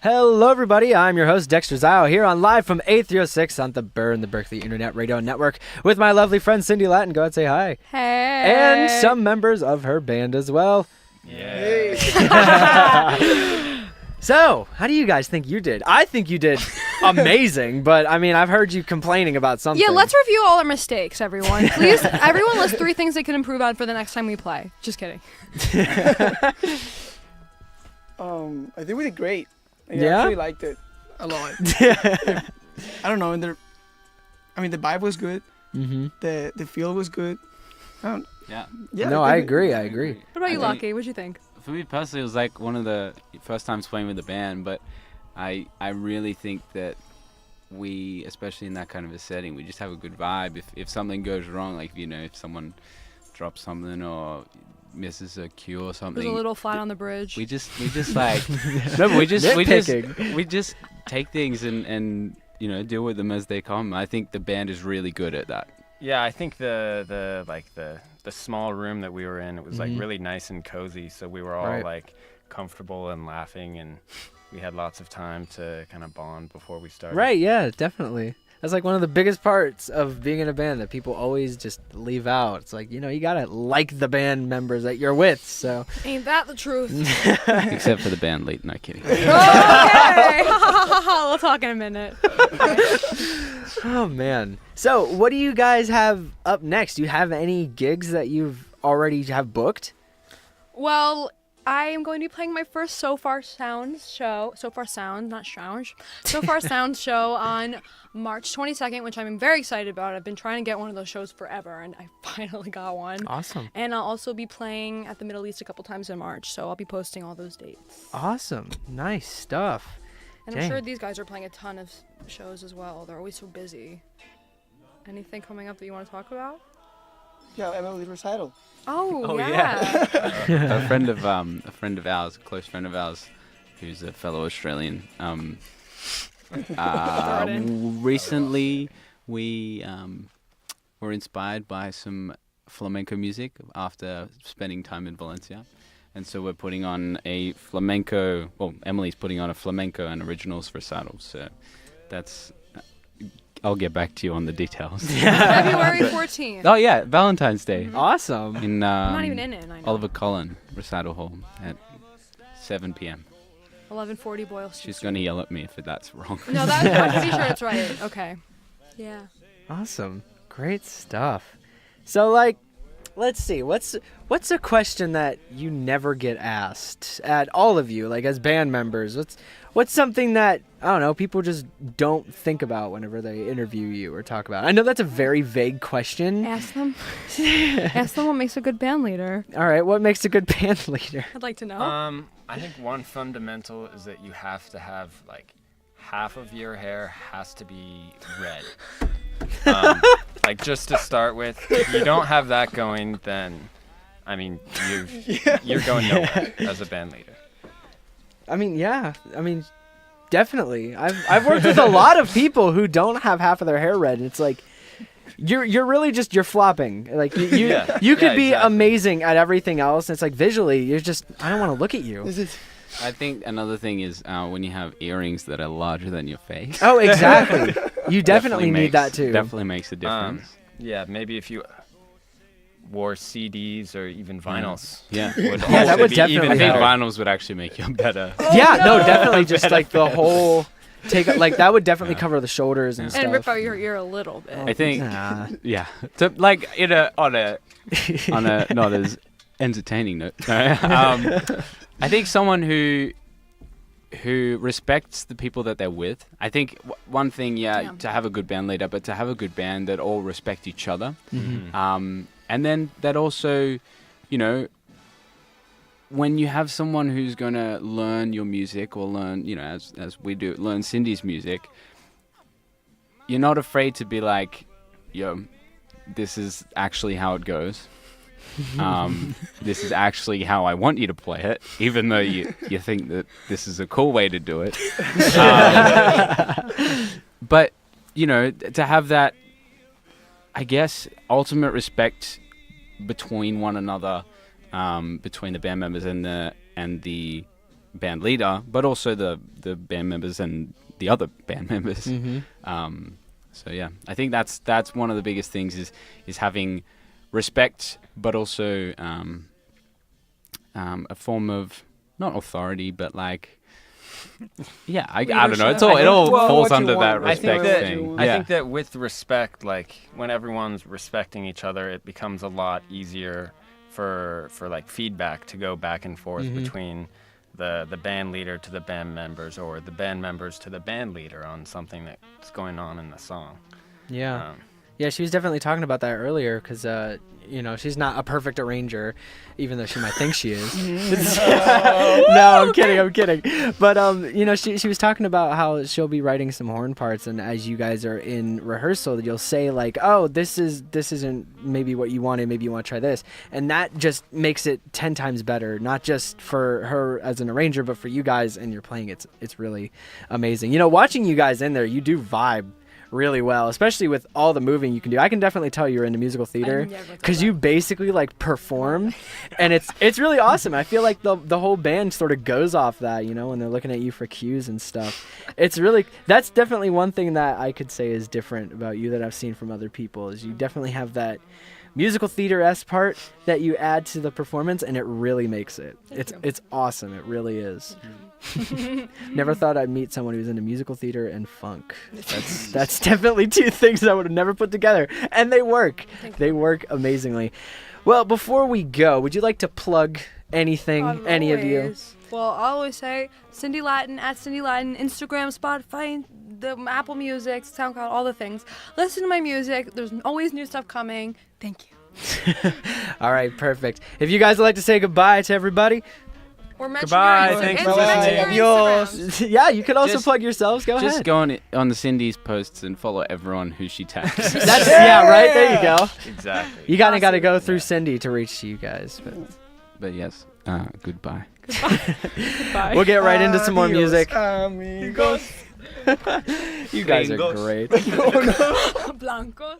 Hello, everybody. I'm your host, Dexter Zio, here on live from A306 on the Birn, the Berklee Internet Radio Network, with my lovely friend Cindy Latin. Go ahead and say hi. Hey. And some members of her band as well. Yeah. So, how do you guys think you did? I think you did amazing, but I mean, I've heard you complaining about something. Yeah, let's review all our mistakes, everyone. Please, everyone list 3 things they can improve on for the next time we play. Just kidding. I think we did great. I Yeah? actually liked it a lot. I don't know, and the vibe was good. Mm-hmm. The feel was good. Yeah. No, I agree. I agree. What about you, Lucky? What'd you think? For me personally, it was like one of the first times playing with the band, but I really think that we, especially in that kind of a setting, we just have a good vibe. If something goes wrong, like, you know, if someone drops something or misses a cue or something, There's a little flat on the bridge. we just like no, but we just take things and you know, deal with them as they come. I think the band is really good at that. Yeah, I think the small room that we were in, it was like really nice and cozy, so we were all like comfortable and laughing, and we had lots of time to kind of bond before we started. Right, yeah, definitely. That's like one of the biggest parts of being in a band that people always just leave out. It's like, you know, you gotta like the band members that you're with, so. Ain't that the truth? Except for the band lead. No kidding. Okay. We'll talk in a minute. Oh, man. So, what do you guys have up next? Do you have any gigs that you've already have booked? Well, I am going to be playing my first So Far Sound show on March 22nd, which I'm very excited about. I've been trying to get one of those shows forever, and I finally got one. Awesome. And I'll also be playing at the Middle East a couple times in March, so I'll be posting all those dates. Awesome. Nice stuff. And Dang. I'm sure these guys are playing a ton of shows as well. They're always so busy. Anything coming up that you want to talk about? Yeah, Emily recital. Oh yeah. a friend of ours, a close friend of ours, who's a fellow Australian. Recently, we were inspired by some flamenco music after spending time in Valencia, and so we're putting on a flamenco. Well, Emily's putting on a flamenco and originals recital. So that's. I'll get back to you on the details. February 14th. Oh yeah, Valentine's Day. Awesome. In I'm not even in it. I know. Oliver Cullen Recital Hall at 7 p.m. 1140 Boyle Street. She's going to yell at me if that's wrong. No, I'm pretty sure it's right. Okay. Yeah. Awesome. Great stuff. So, like, let's see. What's a question that you never get asked at all of you, like as band members? What's something that, I don't know, people just don't think about whenever they interview you or talk about? I know that's a very vague question. Ask them. Ask them what makes a good band leader. All right, what makes a good band leader? I'd like to know. I think one fundamental is that you have to have like half of your hair has to be red. Like just to start with, if you don't have that going, then I mean you're going nowhere as a band leader. I mean, yeah. I mean, definitely. I've worked with a lot of people who don't have half of their hair red, and it's like you're really just you're flopping. Like you could be exactly amazing at everything else, and it's like visually you're just I don't want to look at you. I think another thing is when you have earrings that are larger than your face. Oh, exactly. You definitely need that too. Definitely makes a difference. Yeah, maybe if you wore CDs or even vinyls. Yeah. That would definitely I think help. vinyls would actually make you better. Yeah, no, definitely just like the whole like that would definitely cover the shoulders and stuff. and rip out your ear a little bit. I think, Nah. yeah, to, like on a not as entertaining note. I think someone who respects the people that they're with. I think one thing, to have a good band leader, but to have a good band that all respect each other, and then that also, you know, when you have someone who's gonna learn your music or learn, you know, as we do, learn Cindy's music, you're not afraid to be like, yo, this is actually how it goes. This is actually how I want you to play it, even though you think that this is a cool way to do it. But, you know, to have that, I guess, ultimate respect between one another, between the band members and the band leader, but also the band members and the other band members. So yeah, I think that's one of the biggest things is having respect, but also a form of not authority, but like I don't know. It all falls under that respect thing. I think that with respect, like when everyone's respecting each other, it becomes a lot easier for like feedback to go back and forth between the band leader to the band members, or the band members to the band leader on something that's going on in the song. Yeah. Yeah, she was definitely talking about that earlier because, she's not a perfect arranger, even though she might think she is. No, I'm kidding. But, she was talking about how she'll be writing some horn parts, and as you guys are in rehearsal, you'll say, like, oh, this isn't maybe what you wanted, maybe you want to try this. And that just makes it 10 times better, not just for her as an arranger, but for you guys, and you're playing. It's really amazing. Watching you guys in there, you do vibe really well, especially with all the moving you can do. I can definitely tell you're into musical theater because you basically like perform, and it's really awesome. I feel like the whole band sort of goes off that, when they're looking at you for cues and stuff. That's definitely one thing that I could say is different about you that I've seen from other people, is you definitely have that musical theater-esque part that you add to the performance, and it really makes it. It's awesome. It really is. Never thought I'd meet someone who's into musical theater and funk. That's definitely two things I would have never put together, and they work. They work amazingly. Well, before we go, would you like to plug anything, any of you? Well, I'll always say Cindy Latin, at Cindy Latin, Instagram, Spotify, the Apple Music, SoundCloud, all the things. Listen to my music. There's always new stuff coming. Thank you. All right, perfect. If you guys would like to say goodbye to everybody. Or mention Goodbye, your thanks Instagram. for listening. Yours. Yeah, you can also plug yourselves. Go ahead. Just go on the Cindy's posts and follow everyone who she tags. Right. There you go. Exactly. You got to go through Cindy to reach you guys. But yes, goodbye. Goodbye. We'll get right into some more music. Amigos. You guys are great. Blancos.